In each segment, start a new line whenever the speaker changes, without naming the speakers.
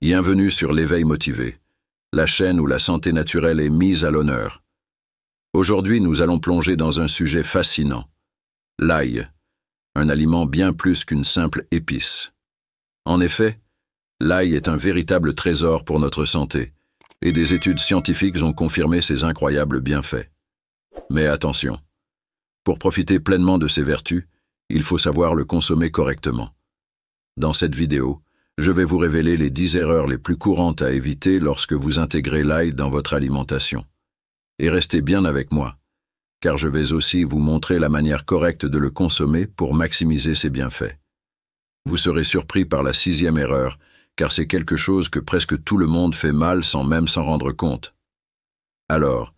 Bienvenue sur l'Éveil motivé, la chaîne où la santé naturelle est mise à l'honneur. Aujourd'hui, nous allons plonger dans un sujet fascinant, l'ail, un aliment bien plus qu'une simple épice. En effet, l'ail est un véritable trésor pour notre santé, et des études scientifiques ont confirmé ses incroyables bienfaits. Mais attention, pour profiter pleinement de ses vertus, il faut savoir le consommer correctement. Dans cette vidéo, je vais vous révéler les 10 erreurs les plus courantes à éviter lorsque vous intégrez l'ail dans votre alimentation. Et restez bien avec moi, car je vais aussi vous montrer la manière correcte de le consommer pour maximiser ses bienfaits. Vous serez surpris par la 6e erreur, car c'est quelque chose que presque tout le monde fait mal sans même s'en rendre compte. Alors,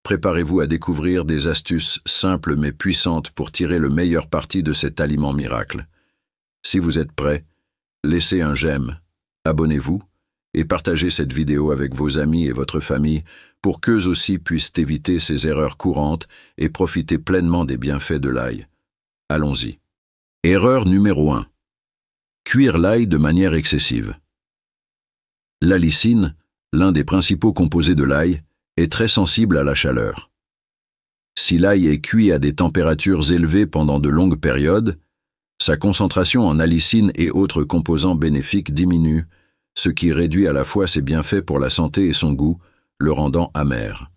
préparez-vous à découvrir des astuces simples mais puissantes pour tirer le meilleur parti de cet aliment miracle. Si vous êtes prêts, laissez un j'aime, abonnez-vous et partagez cette vidéo avec vos amis et votre famille pour qu'eux aussi puissent éviter ces erreurs courantes et profiter pleinement des bienfaits de l'ail. Allons-y. Erreur numéro 1. Cuire l'ail de manière excessive. L'allicine, l'un des principaux composés de l'ail, est très sensible à la chaleur. Si l'ail est cuit à des températures élevées pendant de longues périodes, sa concentration en allicine et autres composants bénéfiques diminue, ce qui réduit à la fois ses bienfaits pour la santé et son goût, le rendant amer.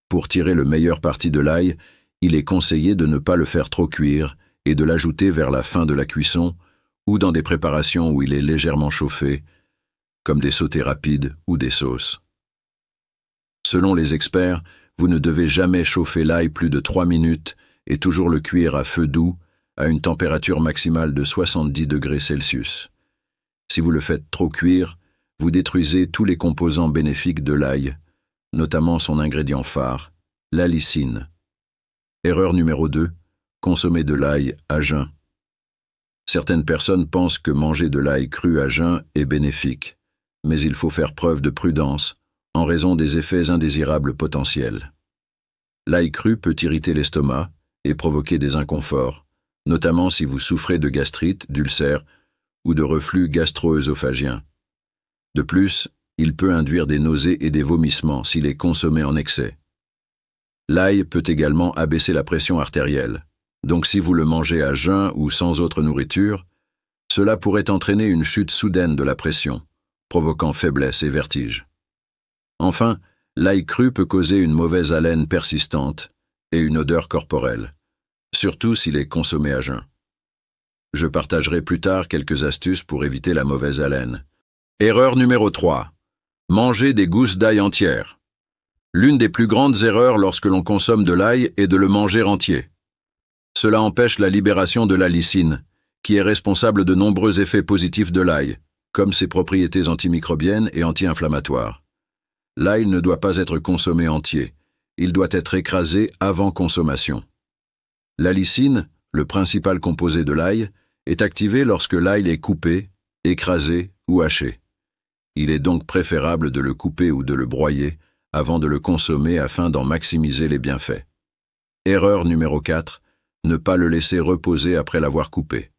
Pour tirer le meilleur parti de l'ail, il est conseillé de ne pas le faire trop cuire et de l'ajouter vers la fin de la cuisson ou dans des préparations où il est légèrement chauffé, comme des sautés rapides ou des sauces. Selon les experts, vous ne devez jamais chauffer l'ail plus de 3 minutes et toujours le cuire à feu doux, à une température maximale de 70 degrés Celsius. Si vous le faites trop cuire, vous détruisez tous les composants bénéfiques de l'ail, notamment son ingrédient phare, l'allicine. Erreur numéro 2. Consommer de l'ail à jeun. Certaines personnes pensent que manger de l'ail cru à jeun est bénéfique, mais il faut faire preuve de prudence en raison des effets indésirables potentiels. L'ail cru peut irriter l'estomac et provoquer des inconforts, notamment si vous souffrez de gastrite, d'ulcères ou de reflux gastro-œsophagien. De plus, il peut induire des nausées et des vomissements s'il est consommé en excès. L'ail peut également abaisser la pression artérielle, donc si vous le mangez à jeun ou sans autre nourriture, cela pourrait entraîner une chute soudaine de la pression, provoquant faiblesse et vertige. Enfin, l'ail cru peut causer une mauvaise haleine persistante et une odeur corporelle, surtout s'il est consommé à jeun. Je partagerai plus tard quelques astuces pour éviter la mauvaise haleine. Erreur numéro 3. Manger des gousses d'ail entières. L'une des plus grandes erreurs lorsque l'on consomme de l'ail est de le manger entier. Cela empêche la libération de l'allicine, qui est responsable de nombreux effets positifs de l'ail, comme ses propriétés antimicrobiennes et anti-inflammatoires. L'ail ne doit pas être consommé entier, il doit être écrasé avant consommation. L'allicine, le principal composé de l'ail, est activé lorsque l'ail est coupé, écrasé ou haché. Il est donc préférable de le couper ou de le broyer avant de le consommer afin d'en maximiser les bienfaits. Erreur numéro 4. Ne pas le laisser reposer après l'avoir coupé.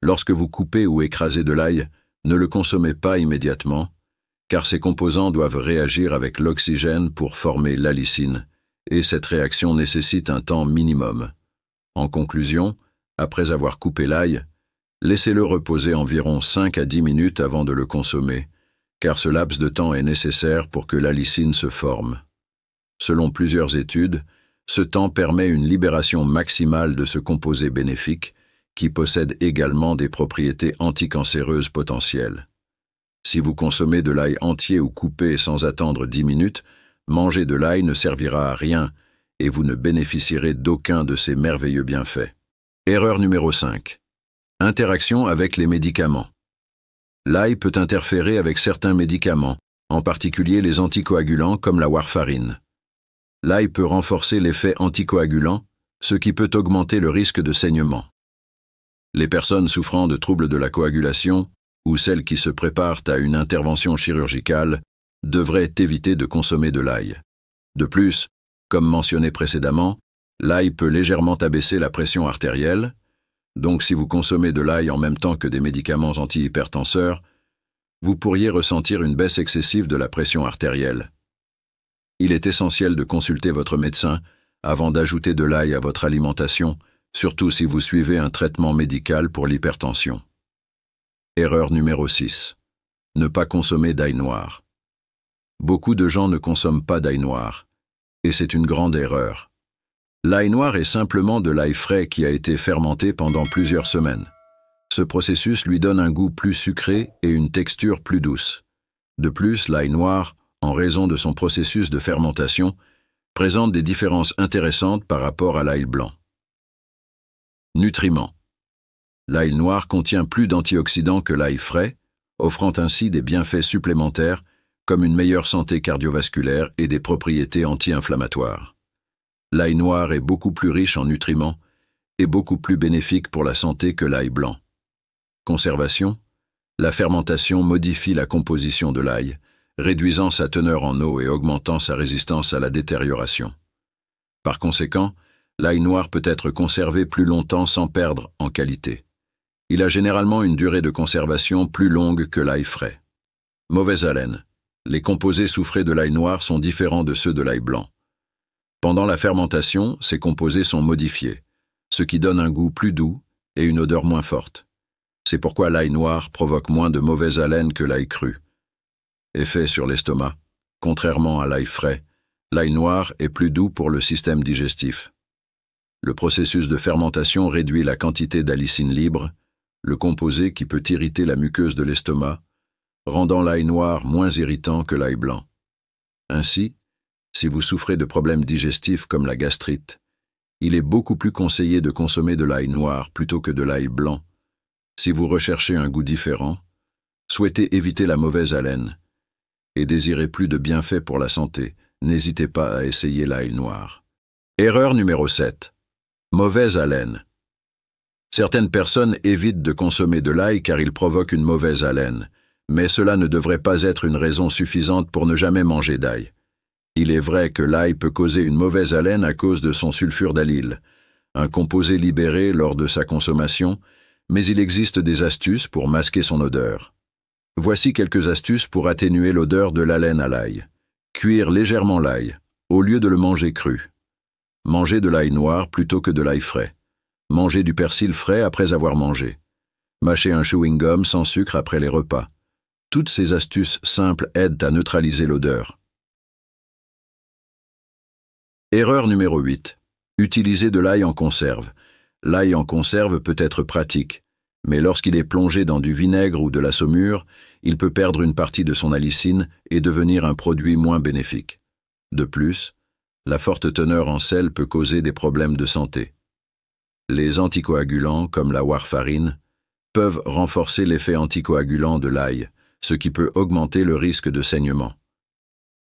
Lorsque vous coupez ou écrasez de l'ail, ne le consommez pas immédiatement, car ces composants doivent réagir avec l'oxygène pour former l'allicine, et cette réaction nécessite un temps minimum. En conclusion, après avoir coupé l'ail, laissez-le reposer environ 5 à 10 minutes avant de le consommer, car ce laps de temps est nécessaire pour que l'allicine se forme. Selon plusieurs études, ce temps permet une libération maximale de ce composé bénéfique, qui possède également des propriétés anticancéreuses potentielles. Si vous consommez de l'ail entier ou coupé sans attendre 10 minutes, manger de l'ail ne servira à rien et vous ne bénéficierez d'aucun de ces merveilleux bienfaits. Erreur numéro 5. Interaction avec les médicaments. L'ail peut interférer avec certains médicaments, en particulier les anticoagulants comme la warfarine. L'ail peut renforcer l'effet anticoagulant, ce qui peut augmenter le risque de saignement. Les personnes souffrant de troubles de la coagulation ou celles qui se préparent à une intervention chirurgicale devraient éviter de consommer de l'ail. De plus, comme mentionné précédemment, l'ail peut légèrement abaisser la pression artérielle, donc si vous consommez de l'ail en même temps que des médicaments antihypertenseurs, vous pourriez ressentir une baisse excessive de la pression artérielle. Il est essentiel de consulter votre médecin avant d'ajouter de l'ail à votre alimentation, surtout si vous suivez un traitement médical pour l'hypertension. Erreur numéro 6. Ne pas consommer d'ail noir. Beaucoup de gens ne consomment pas d'ail noir, et c'est une grande erreur. L'ail noir est simplement de l'ail frais qui a été fermenté pendant plusieurs semaines. Ce processus lui donne un goût plus sucré et une texture plus douce. De plus, l'ail noir, en raison de son processus de fermentation, présente des différences intéressantes par rapport à l'ail blanc. Nutriments. L'ail noir contient plus d'antioxydants que l'ail frais, offrant ainsi des bienfaits supplémentaires comme une meilleure santé cardiovasculaire et des propriétés anti-inflammatoires. L'ail noir est beaucoup plus riche en nutriments et beaucoup plus bénéfique pour la santé que l'ail blanc. Conservation. La fermentation modifie la composition de l'ail, réduisant sa teneur en eau et augmentant sa résistance à la détérioration. Par conséquent, l'ail noir peut être conservé plus longtemps sans perdre en qualité. Il a généralement une durée de conservation plus longue que l'ail frais. Mauvaise haleine. Les composés soufrés de l'ail noir sont différents de ceux de l'ail blanc. Pendant la fermentation, ces composés sont modifiés, ce qui donne un goût plus doux et une odeur moins forte. C'est pourquoi l'ail noir provoque moins de mauvaise haleine que l'ail cru. Effet sur l'estomac. Contrairement à l'ail frais, l'ail noir est plus doux pour le système digestif. Le processus de fermentation réduit la quantité d'allicine libre, le composé qui peut irriter la muqueuse de l'estomac, rendant l'ail noir moins irritant que l'ail blanc. Ainsi, si vous souffrez de problèmes digestifs comme la gastrite, il est beaucoup plus conseillé de consommer de l'ail noir plutôt que de l'ail blanc. Si vous recherchez un goût différent, souhaitez éviter la mauvaise haleine et désirez plus de bienfaits pour la santé, n'hésitez pas à essayer l'ail noir. Erreur numéro 7. Mauvaise haleine. Certaines personnes évitent de consommer de l'ail car il provoque une mauvaise haleine, mais cela ne devrait pas être une raison suffisante pour ne jamais manger d'ail. Il est vrai que l'ail peut causer une mauvaise haleine à cause de son sulfure d'allyle, un composé libéré lors de sa consommation, mais il existe des astuces pour masquer son odeur. Voici quelques astuces pour atténuer l'odeur de l'haleine à l'ail. Cuire légèrement l'ail, au lieu de le manger cru. Manger de l'ail noir plutôt que de l'ail frais. Manger du persil frais après avoir mangé. Mâcher un chewing-gum sans sucre après les repas. Toutes ces astuces simples aident à neutraliser l'odeur. Erreur numéro 8. Utiliser de l'ail en conserve. L'ail en conserve peut être pratique, mais lorsqu'il est plongé dans du vinaigre ou de la saumure, il peut perdre une partie de son allicine et devenir un produit moins bénéfique. De plus, la forte teneur en sel peut causer des problèmes de santé. Les anticoagulants, comme la warfarine, peuvent renforcer l'effet anticoagulant de l'ail, ce qui peut augmenter le risque de saignement.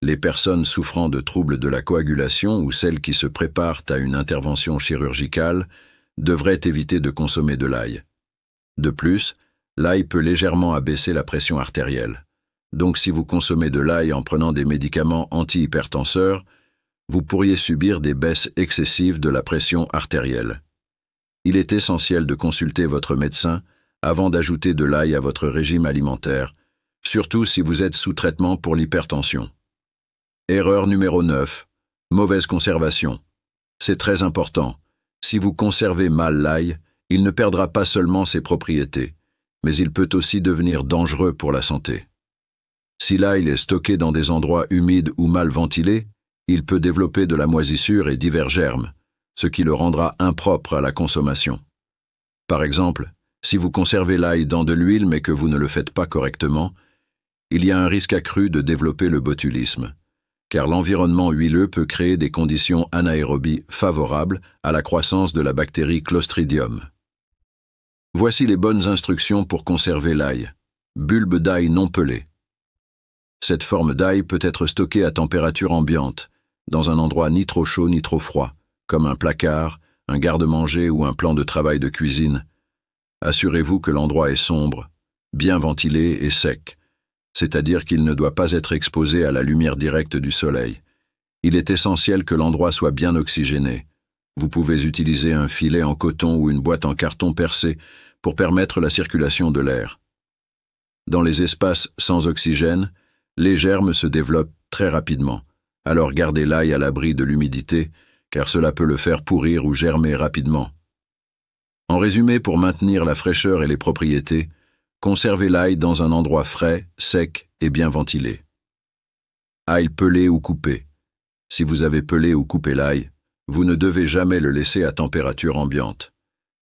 Les personnes souffrant de troubles de la coagulation ou celles qui se préparent à une intervention chirurgicale devraient éviter de consommer de l'ail. De plus, l'ail peut légèrement abaisser la pression artérielle. Donc si vous consommez de l'ail en prenant des médicaments antihypertenseurs, vous pourriez subir des baisses excessives de la pression artérielle. Il est essentiel de consulter votre médecin avant d'ajouter de l'ail à votre régime alimentaire, surtout si vous êtes sous traitement pour l'hypertension. Erreur numéro 9. Mauvaise conservation. C'est très important. Si vous conservez mal l'ail, il ne perdra pas seulement ses propriétés, mais il peut aussi devenir dangereux pour la santé. Si l'ail est stocké dans des endroits humides ou mal ventilés, il peut développer de la moisissure et divers germes, ce qui le rendra impropre à la consommation. Par exemple, si vous conservez l'ail dans de l'huile mais que vous ne le faites pas correctement, il y a un risque accru de développer le botulisme, car l'environnement huileux peut créer des conditions anaérobies favorables à la croissance de la bactérie Clostridium. Voici les bonnes instructions pour conserver l'ail. Bulbe d'ail non pelé. Cette forme d'ail peut être stockée à température ambiante, dans un endroit ni trop chaud ni trop froid, comme un placard, un garde-manger ou un plan de travail de cuisine. Assurez-vous que l'endroit est sombre, bien ventilé et sec, c'est-à-dire qu'il ne doit pas être exposé à la lumière directe du soleil. Il est essentiel que l'endroit soit bien oxygéné. Vous pouvez utiliser un filet en coton ou une boîte en carton percé pour permettre la circulation de l'air. Dans les espaces sans oxygène, les germes se développent très rapidement, alors gardez l'ail à l'abri de l'humidité, car cela peut le faire pourrir ou germer rapidement. En résumé, pour maintenir la fraîcheur et les propriétés, conservez l'ail dans un endroit frais, sec et bien ventilé. Ail pelé ou coupé. Si vous avez pelé ou coupé l'ail, vous ne devez jamais le laisser à température ambiante.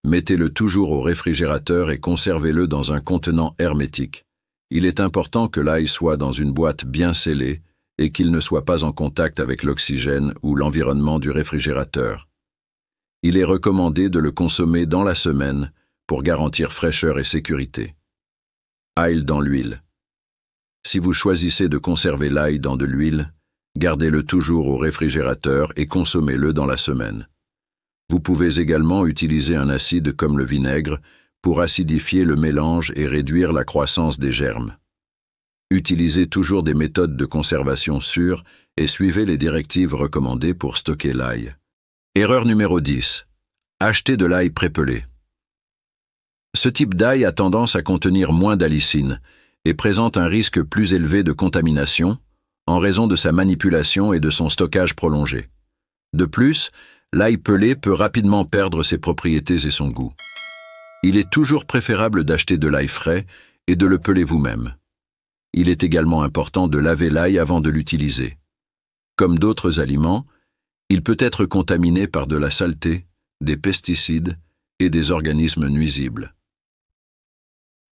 Mettez-le toujours au réfrigérateur et conservez-le dans un contenant hermétique. Il est important que l'ail soit dans une boîte bien scellée et qu'il ne soit pas en contact avec l'oxygène ou l'environnement du réfrigérateur. Il est recommandé de le consommer dans la semaine pour garantir fraîcheur et sécurité. Ail dans l'huile. Si vous choisissez de conserver l'ail dans de l'huile, gardez-le toujours au réfrigérateur et consommez-le dans la semaine. Vous pouvez également utiliser un acide comme le vinaigre pour acidifier le mélange et réduire la croissance des germes. Utilisez toujours des méthodes de conservation sûres et suivez les directives recommandées pour stocker l'ail. Erreur numéro 10. Achetez de l'ail prépelé. Ce type d'ail a tendance à contenir moins d'allicine et présente un risque plus élevé de contamination en raison de sa manipulation et de son stockage prolongé. De plus, l'ail pelé peut rapidement perdre ses propriétés et son goût. Il est toujours préférable d'acheter de l'ail frais et de le peler vous-même. Il est également important de laver l'ail avant de l'utiliser. Comme d'autres aliments, il peut être contaminé par de la saleté, des pesticides et des organismes nuisibles.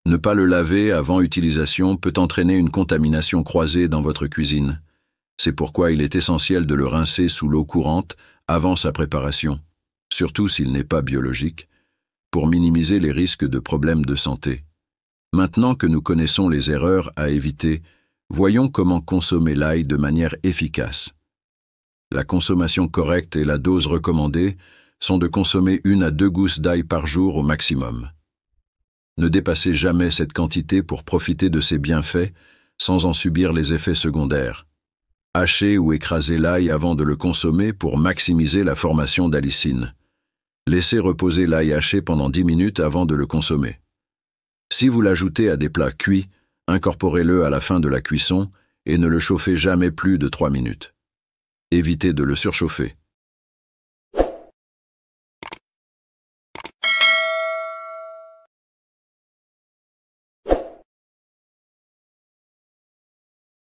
Ne pas le laver avant utilisation peut entraîner une contamination croisée dans votre cuisine. C'est pourquoi il est essentiel de le rincer sous l'eau courante avant sa préparation, surtout s'il n'est pas biologique, pour minimiser les risques de problèmes de santé. Maintenant que nous connaissons les erreurs à éviter, voyons comment consommer l'ail de manière efficace. La consommation correcte et la dose recommandée sont de consommer 1 à 2 gousses d'ail par jour au maximum. Ne dépassez jamais cette quantité pour profiter de ses bienfaits sans en subir les effets secondaires. Hachez ou écrasez l'ail avant de le consommer pour maximiser la formation d'allicine. Laissez reposer l'ail haché pendant 10 minutes avant de le consommer. Si vous l'ajoutez à des plats cuits, incorporez-le à la fin de la cuisson et ne le chauffez jamais plus de 3 minutes. Évitez de le surchauffer.